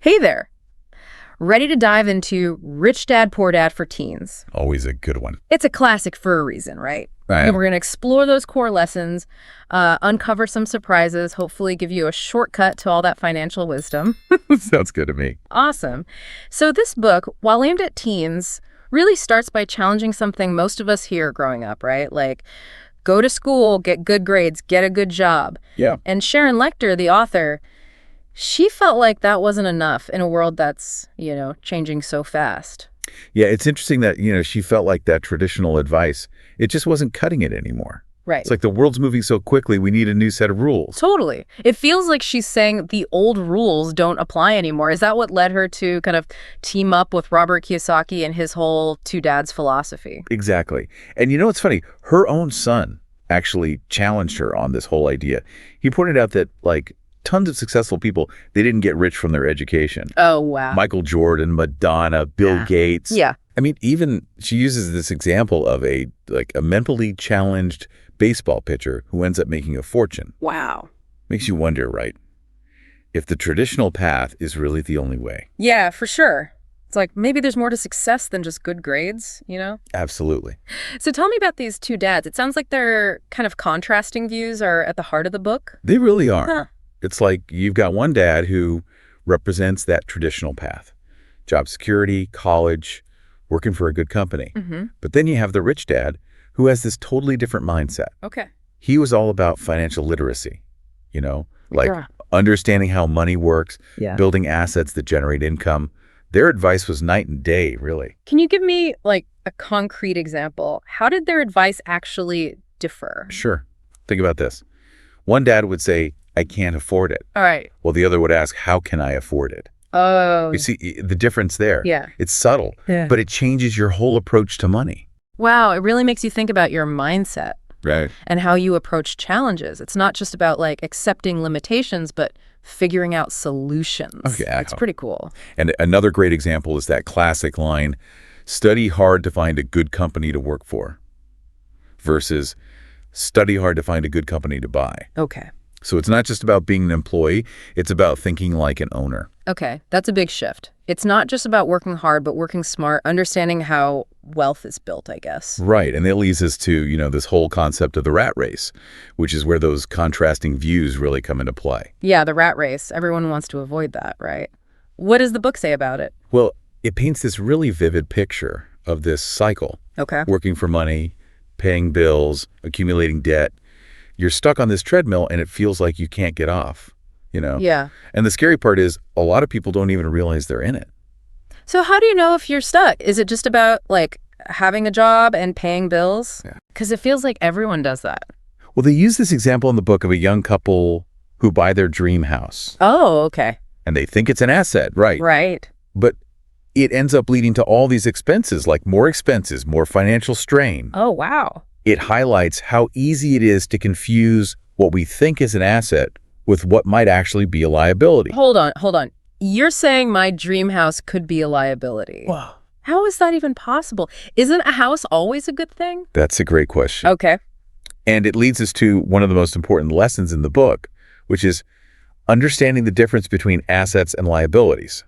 Hey there. Ready to dive into Rich Dad, Poor Dad for teens? Always a good one. It's a classic for a reason, right? Right. And we're going to explore those core lessons, uncover some surprises, hopefully give you a shortcut to all that financial wisdom. Sounds good to me. Awesome. So this book, while aimed at teens, really starts by challenging something most of us hear growing up, right? Like, go to school, get good grades, get a good job. Yeah. And Sharon Lechter, the author, she felt like that wasn't enough in a world that's, changing so fast. Yeah, it's interesting that, she felt like that traditional advice, it just wasn't cutting it anymore. Right. It's like the world's moving so quickly, we need a new set of rules. Totally. It feels like she's saying the old rules don't apply anymore. Is that what led her to kind of team up with Robert Kiyosaki and his whole two dads philosophy? Exactly. And it's funny, her own son actually challenged her on this whole idea. He pointed out that, tons of successful people, they didn't get rich from their education. Oh, wow. Michael Jordan, Madonna, Bill Gates. Yeah. I mean, even she uses this example of a mentally challenged baseball pitcher who ends up making a fortune. Wow. Makes you wonder, right? If the traditional path is really the only way. Yeah, for sure. It's like maybe there's more to success than just good grades, Absolutely. So tell me about these two dads. It sounds like their kind of contrasting views are at the heart of the book. They really are. Huh. It's like you've got one dad who represents that traditional path. Job security, college, working for a good company. Mm-hmm. But then you have the rich dad who has this totally different mindset. Okay. He was all about financial literacy, Yeah. understanding how money works, Yeah. building assets that generate income. Their advice was night and day, really. Can you give me a concrete example? How did their advice actually differ? Sure. Think about this. One dad would say, I can't afford it. All right. Well, the other would ask, how can I afford it? Oh. You see the difference there. Yeah. It's subtle, but it changes your whole approach to money. Wow, it really makes you think about your mindset Right. and how you approach challenges. It's not just about accepting limitations, but figuring out solutions. Okay. It's pretty cool. And another great example is that classic line, study hard to find a good company to work for versus study hard to find a good company to buy. Okay. So it's not just about being an employee, it's about thinking like an owner. Okay, that's a big shift. It's not just about working hard, but working smart, understanding how wealth is built, I guess. Right, and that leads us to, this whole concept of the rat race, which is where those contrasting views really come into play. Yeah, the rat race. Everyone wants to avoid that, right? What does the book say about it? Well, it paints this really vivid picture of this cycle. Okay. Working for money, paying bills, accumulating debt. You're stuck on this treadmill and it feels like you can't get off, Yeah. And the scary part is a lot of people don't even realize they're in it. So how do you know if you're stuck? Is it just about having a job and paying bills? Yeah. Because it feels like everyone does that. Well, they use this example in the book of a young couple who buy their dream house. Oh, okay. And they think it's an asset, right? Right. But it ends up leading to all these expenses, like more expenses, more financial strain. Oh, wow. It highlights how easy it is to confuse what we think is an asset with what might actually be a liability. Hold on. You're saying my dream house could be a liability. Wow. How is that even possible? Isn't a house always a good thing? That's a great question. Okay. And it leads us to one of the most important lessons in the book, which is understanding the difference between assets and liabilities.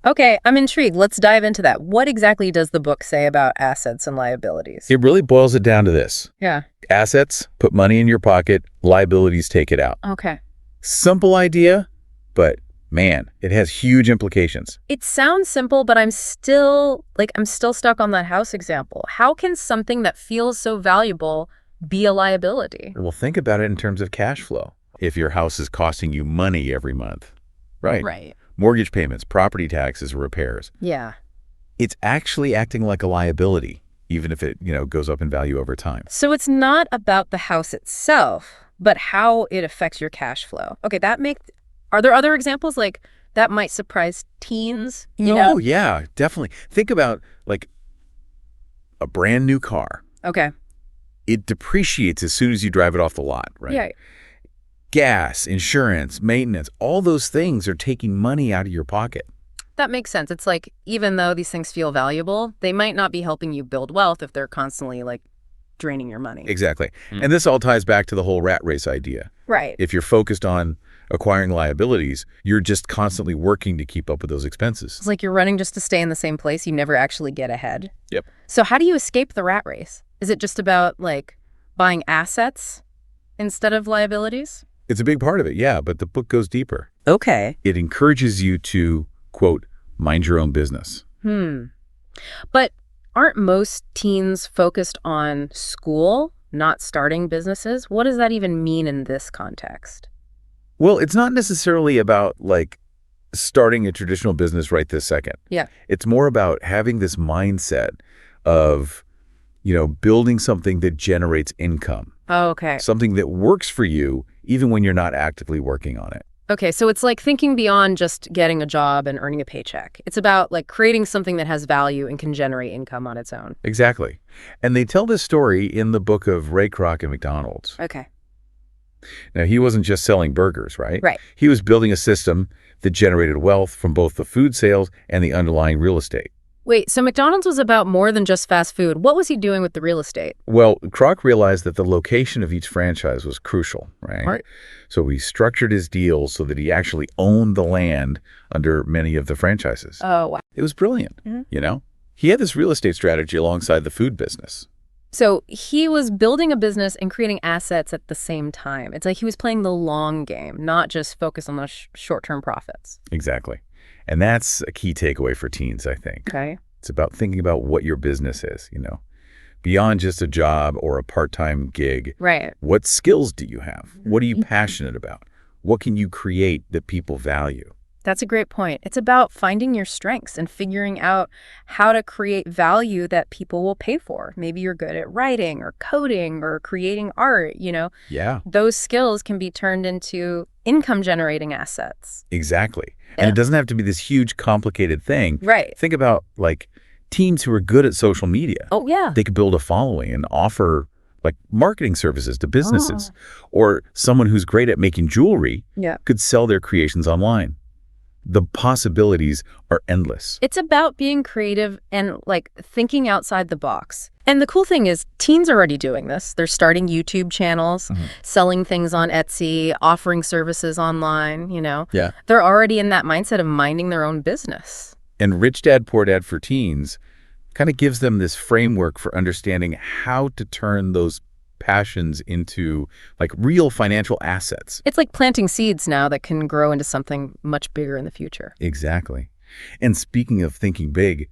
Okay, I'm intrigued. Let's dive into that. What exactly does the book say about assets and liabilities? It really boils it down to this. Yeah. Assets, put money in your pocket. Liabilities, take it out. Okay. Simple idea, but man, it has huge implications. It sounds simple, but I'm still stuck on that house example. How can something that feels so valuable be a liability? Well, think about it in terms of cash flow. If your house is costing you money every month, right? Right. Mortgage payments, property taxes, repairs. Yeah. It's actually acting like a liability, even if it, goes up in value over time. So it's not about the house itself, but how it affects your cash flow. Okay, are there other examples that might surprise teens? Oh, yeah, definitely. Think about a brand new car. Okay. It depreciates as soon as you drive it off the lot, right? Yeah. Gas, insurance, maintenance, all those things are taking money out of your pocket. That makes sense. It's even though these things feel valuable, they might not be helping you build wealth if they're constantly draining your money. Exactly. And this all ties back to the whole rat race idea. Right. If you're focused on acquiring liabilities, you're just constantly working to keep up with those expenses. It's like you're running just to stay in the same place. You never actually get ahead. Yep. So how do you escape the rat race? Is it just about, like, buying assets instead of liabilities? It's a big part of it, yeah, but the book goes deeper. Okay. It encourages you to, quote, mind your own business. But aren't most teens focused on school, not starting businesses? What does that even mean in this context? Well, it's not necessarily about, like, starting a traditional business right this second. Yeah. It's more about having this mindset of, building something that generates income, Oh, okay. something that works for you even when you're not actively working on it. Okay, so it's like thinking beyond just getting a job and earning a paycheck. It's about, like, creating something that has value and can generate income on its own. Exactly. And they tell this story in the book of Ray Kroc and McDonald's. Okay. Now, he wasn't just selling burgers, right? Right. He was building a system that generated wealth from both the food sales and the underlying real estate. Wait, so McDonald's was about more than just fast food. What was he doing with the real estate? Well, Kroc realized that the location of each franchise was crucial, right? Right. So he structured his deals so that he actually owned the land under many of the franchises. Oh, wow. It was brilliant, He had this real estate strategy alongside the food business. So he was building a business and creating assets at the same time. It's like he was playing the long game, not just focus on the short-term profits. Exactly. And that's a key takeaway for teens, I think. Okay. It's about thinking about what your business is, beyond just a job or a part-time gig. Right. What skills do you have? What are you passionate about? What can you create that people value? That's a great point. It's about finding your strengths and figuring out how to create value that people will pay for. Maybe you're good at writing or coding or creating art, Yeah, Those skills can be turned into income-generating assets. exactly. Yeah. And it doesn't have to be this huge, complicated thing. Right. Think about, like, teens who are good at social media. Oh, yeah. They could build a following and offer, like, marketing services to businesses. Or someone who's great at making jewelry could sell their creations online. The possibilities are endless. It's about being creative and, like, thinking outside the box. And the cool thing is teens are already doing this. They're starting YouTube channels, selling things on Etsy, offering services online, Yeah. They're already in that mindset of minding their own business. And Rich Dad, Poor Dad for Teens kind of gives them this framework for understanding how to turn those passions into, like, real financial assets. It's like planting seeds now that can grow into something much bigger in the future. Exactly. And speaking of thinking big,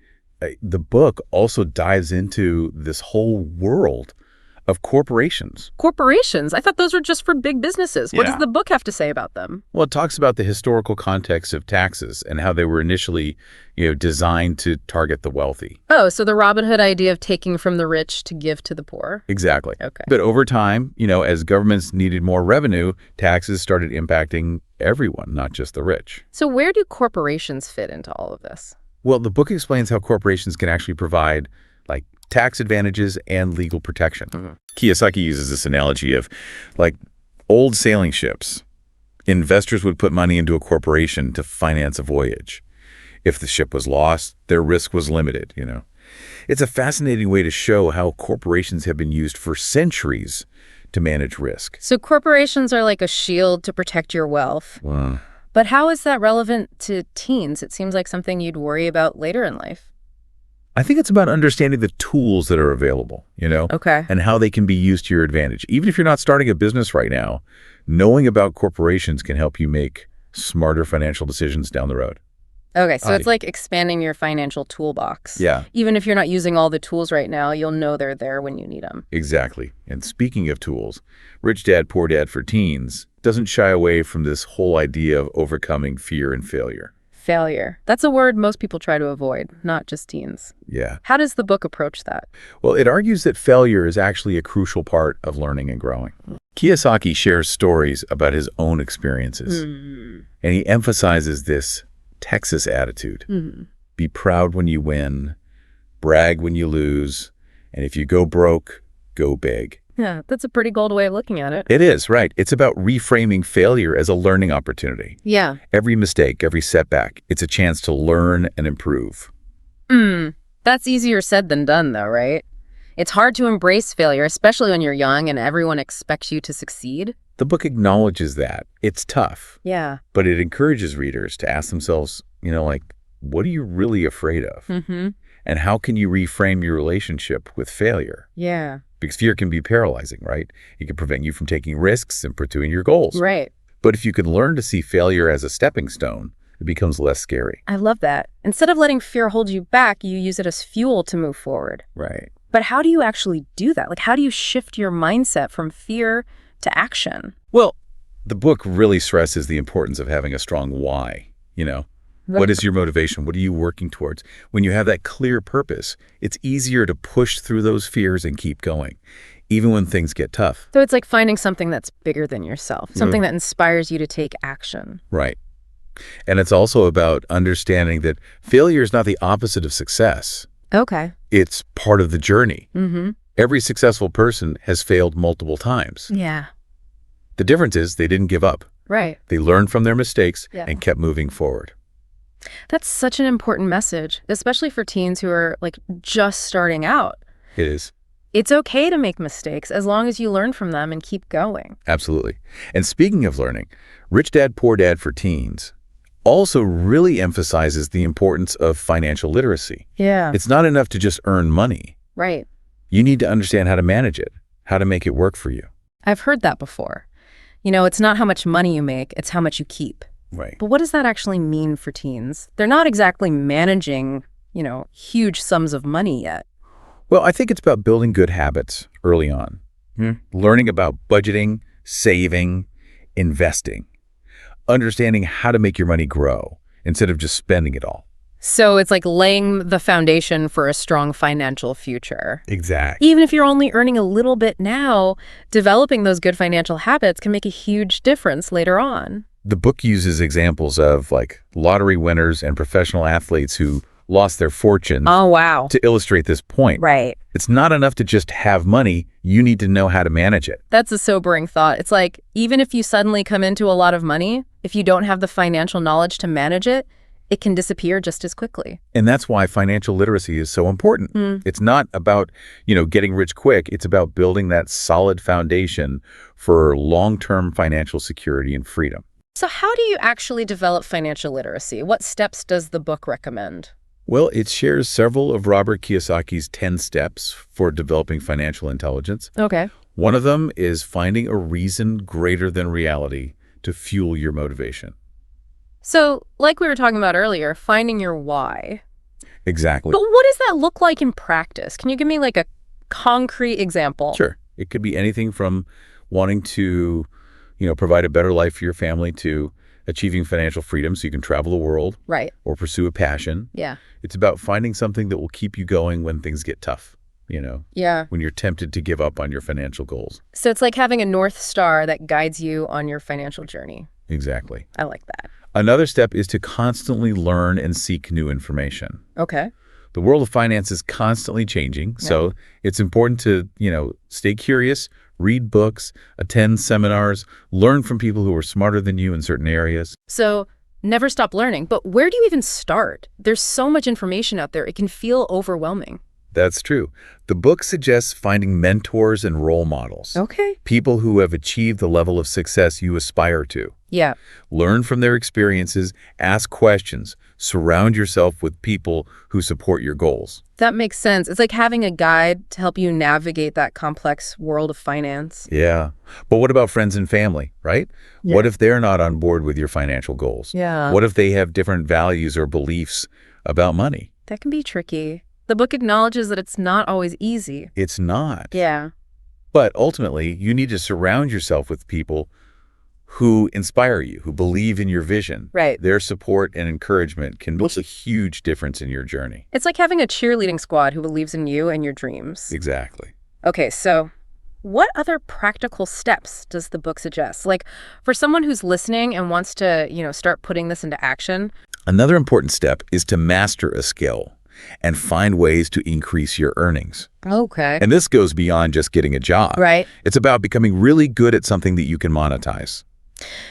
the book also dives into this whole world of corporations. Corporations? I thought those were just for big businesses. What Yeah. does the book have to say about them? Well, it talks about the historical context of taxes and how they were initially, designed to target the wealthy. Oh, so the Robin Hood idea of taking from the rich to give to the poor. Exactly. Okay. But over time, as governments needed more revenue, taxes started impacting everyone, not just the rich. So where do corporations fit into all of this? Well, the book explains how corporations can actually provide, like, tax advantages and legal protection. Kiyosaki uses this analogy of, like, old sailing ships. Investors would put money into a corporation to finance a voyage. If the ship was lost, their risk was limited, It's a fascinating way to show how corporations have been used for centuries to manage risk. So corporations are like a shield to protect your wealth. Wow. But how is that relevant to teens? It seems like something you'd worry about later in life. I think it's about understanding the tools that are available, Okay. and how they can be used to your advantage. Even if you're not starting a business right now, knowing about corporations can help you make smarter financial decisions down the road. Okay, so it's like expanding your financial toolbox. Yeah. Even if you're not using all the tools right now, you'll know they're there when you need them. Exactly. And speaking of tools, Rich Dad, Poor Dad for Teens doesn't shy away from this whole idea of overcoming fear and failure. Failure. That's a word most people try to avoid, not just teens. Yeah. How does the book approach that? Well, it argues that failure is actually a crucial part of learning and growing. Kiyosaki shares stories about his own experiences, and he emphasizes this Texas attitude. Be proud when you win, brag when you lose, and if you go broke, go big. Yeah, that's a pretty gold way of looking at it. It is, right. It's about reframing failure as a learning opportunity. Yeah. Every mistake, every setback, it's a chance to learn and improve. That's easier said than done, though, right? It's hard to embrace failure, especially when you're young and everyone expects you to succeed. The book acknowledges that. It's tough, Yeah. but it encourages readers to ask themselves, like, what are you really afraid of? Mm-hmm. And how can you reframe your relationship with failure? Yeah. Because fear can be paralyzing, right? It can prevent you from taking risks and pursuing your goals. Right. But if you can learn to see failure as a stepping stone, it becomes less scary. I love that. Instead of letting fear hold you back, you use it as fuel to move forward. Right. But how do you actually do that? Like, how do you shift your mindset from fear to action? Well, the book really stresses the importance of having a strong why, What is your motivation? What are you working towards? When you have that clear purpose, it's easier to push through those fears and keep going, even when things get tough. So it's like finding something that's bigger than yourself, something that inspires you to take action. Right. And it's also about understanding that failure is not the opposite of success. Okay. It's part of the journey. Mm-hmm. Every successful person has failed multiple times. Yeah. The difference is they didn't give up. Right. They learned from their mistakes and kept moving forward. That's such an important message, especially for teens who are like just starting out. It is. It's okay to make mistakes as long as you learn from them and keep going. Absolutely. And speaking of learning, Rich Dad, Poor Dad for Teens also really emphasizes the importance of financial literacy. Yeah. It's not enough to just earn money. Right. You need to understand how to manage it, how to make it work for you. I've heard that before. It's not how much money you make, it's how much you keep. Right. But what does that actually mean for teens? They're not exactly managing, huge sums of money yet. Well, I think it's about building good habits early on. Learning about budgeting, saving, investing, understanding how to make your money grow instead of just spending it all. So it's like laying the foundation for a strong financial future. Exactly. Even if you're only earning a little bit now, developing those good financial habits can make a huge difference later on. The book uses examples of lottery winners and professional athletes who lost their fortunes. Oh, wow. To illustrate this point. Right. It's not enough to just have money. You need to know how to manage it. That's a sobering thought. It's like, even if you suddenly come into a lot of money, if you don't have the financial knowledge to manage it, it can disappear just as quickly. And that's why financial literacy is so important. It's not about, getting rich quick. It's about building that solid foundation for long-term financial security and freedom. So how do you actually develop financial literacy? What steps does the book recommend? Well, it shares several of Robert Kiyosaki's 10 steps for developing financial intelligence. Okay. One of them is finding a reason greater than reality to fuel your motivation. So, like we were talking about earlier, finding your why. Exactly. But what does that look like in practice? Can you give me a concrete example? Sure. It could be anything from wanting to, provide a better life for your family to achieving financial freedom so you can travel the world. Right. Or pursue a passion. Yeah. It's about finding something that will keep you going when things get tough, Yeah. when you're tempted to give up on your financial goals. So it's like having a North Star that guides you on your financial journey. Exactly. I like that. Another step is to constantly learn and seek new information. Okay. The world of finance is constantly changing, so it's important to, stay curious, read books, attend seminars, learn from people who are smarter than you in certain areas. So never stop learning. But where do you even start? There's so much information out there. It can feel overwhelming. That's true. The book suggests finding mentors and role models. Okay. People who have achieved the level of success you aspire to. Yeah. Learn from their experiences, ask questions, surround yourself with people who support your goals. That makes sense. It's like having a guide to help you navigate that complex world of finance. Yeah. But what about friends and family, right? Yeah. What if they're not on board with your financial goals? Yeah. What if they have different values or beliefs about money? That can be tricky. The book acknowledges that it's not always easy. It's not. Yeah. But ultimately, you need to surround yourself with people who inspire you, who believe in your vision. Right. Their support and encouragement can make a huge difference in your journey. It's like having a cheerleading squad who believes in you and your dreams. Exactly. Okay, so what other practical steps does the book suggest? Like for someone who's listening and wants to, start putting this into action. Another important step is to master a skill and find ways to increase your earnings. Okay. And this goes beyond just getting a job. Right. It's about becoming really good at something that you can monetize.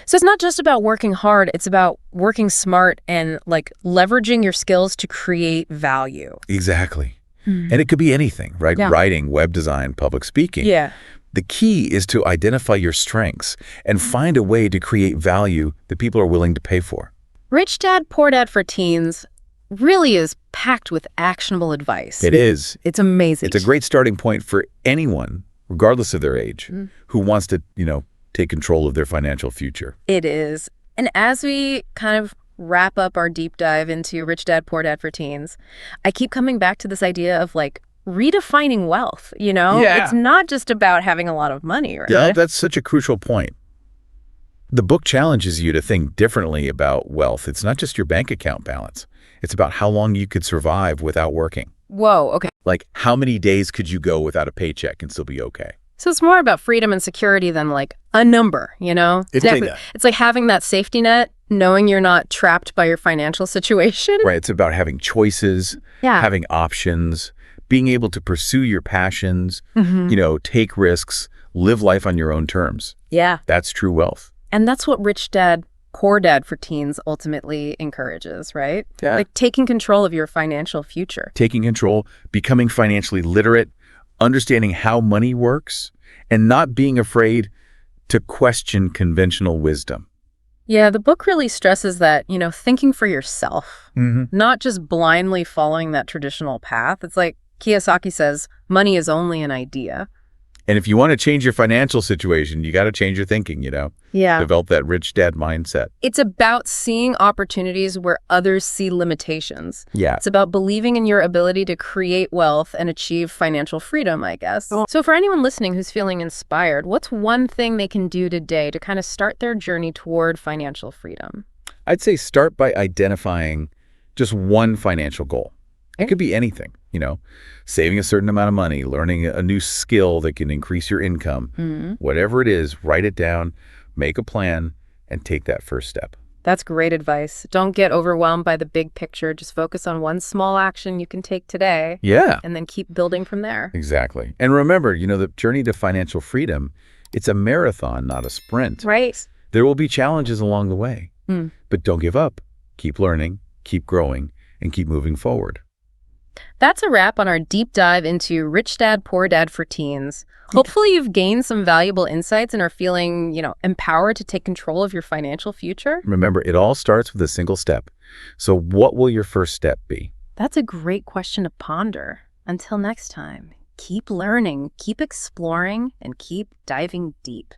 So it's not just about working hard, it's about working smart and leveraging your skills to create value. Exactly. And it could be anything, right? Yeah. Writing, web design, public speaking. Yeah. The key is to identify your strengths and find a way to create value that people are willing to pay for. Rich Dad, Poor Dad for Teens really is packed with actionable advice. It is. It's amazing. It's a great starting point for anyone, regardless of their age, who wants to, take control of their financial future. It is. And as we kind of wrap up our deep dive into Rich Dad, Poor Dad for Teens, I keep coming back to this idea of redefining wealth, Yeah. It's not just about having a lot of money, right? Yeah, that's such a crucial point. The book challenges you to think differently about wealth. It's not just your bank account balance. It's about how long you could survive without working. Whoa, okay. Like, how many days could you go without a paycheck and still be okay? So it's more about freedom and security than a number, It's like It's like having that safety net, knowing you're not trapped by your financial situation. Right. It's about having choices, having options, being able to pursue your passions, take risks, live life on your own terms. Yeah. That's true wealth. And that's what Rich Dad, Poor Dad for Teens ultimately encourages, right? Yeah. Taking control of your financial future. Taking control, becoming financially literate, understanding how money works, and not being afraid to question conventional wisdom. Yeah, the book really stresses that, thinking for yourself, not just blindly following that traditional path. It's like Kiyosaki says, money is only an idea. And if you want to change your financial situation, you got to change your thinking, Yeah. Develop that rich dad mindset. It's about seeing opportunities where others see limitations. Yeah. It's about believing in your ability to create wealth and achieve financial freedom, I guess. So for anyone listening who's feeling inspired, what's one thing they can do today to kind of start their journey toward financial freedom? I'd say start by identifying just one financial goal. It could be anything, saving a certain amount of money, learning a new skill that can increase your income. Whatever it is, write it down, make a plan, and take that first step. That's great advice. Don't get overwhelmed by the big picture. Just focus on one small action you can take today. Yeah. And then keep building from there. Exactly. And remember, the journey to financial freedom, it's a marathon, not a sprint. Right. There will be challenges along the way, but don't give up. Keep learning, keep growing, and keep moving forward. That's a wrap on our deep dive into Rich Dad, Poor Dad for Teens. Hopefully you've gained some valuable insights and are feeling, empowered to take control of your financial future. Remember, it all starts with a single step. So what will your first step be? That's a great question to ponder. Until next time, keep learning, keep exploring, and keep diving deep.